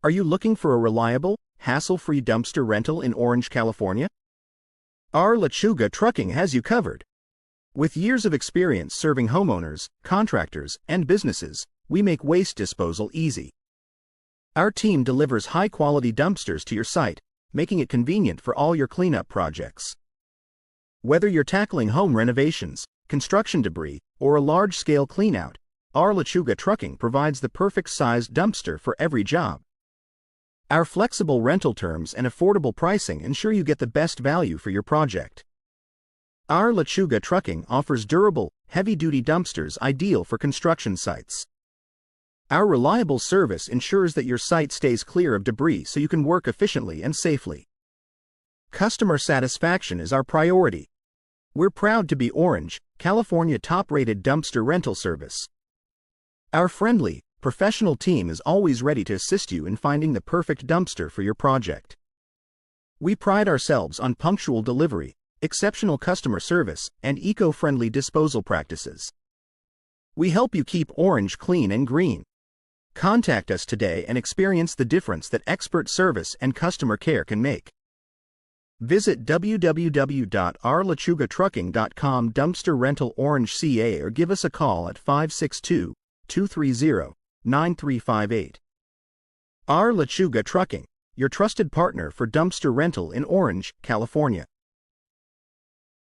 Are you looking for a reliable, hassle-free dumpster rental in Orange, California? Our Lechuga Trucking has you covered. With years of experience serving homeowners, contractors, and businesses, we make waste disposal easy. Our team delivers high-quality dumpsters to your site, making it convenient for all your cleanup projects. Whether you're tackling home renovations, construction debris, or a large-scale cleanout, our Lechuga Trucking provides the perfect-sized dumpster for every job. Our flexible rental terms and affordable pricing ensure you get the best value for your project. Our Lechuga Trucking offers durable, heavy-duty dumpsters ideal for construction sites. Our reliable service ensures that your site stays clear of debris so you can work efficiently and safely. Customer satisfaction is our priority. We're proud to be Orange, California top-rated dumpster rental service. Our friendly, professional team is always ready to assist you in finding the perfect dumpster for your project. We pride ourselves on punctual delivery, exceptional customer service, and eco-friendly disposal practices. We help you keep Orange clean and green. Contact us today and experience the difference that expert service and customer care can make. Visit www.ourlechugatrucking.com dumpster rental Orange CA or give us a call at 562-230-9358. Our Lechuga Trucking, your trusted partner for dumpster rental in Orange, California.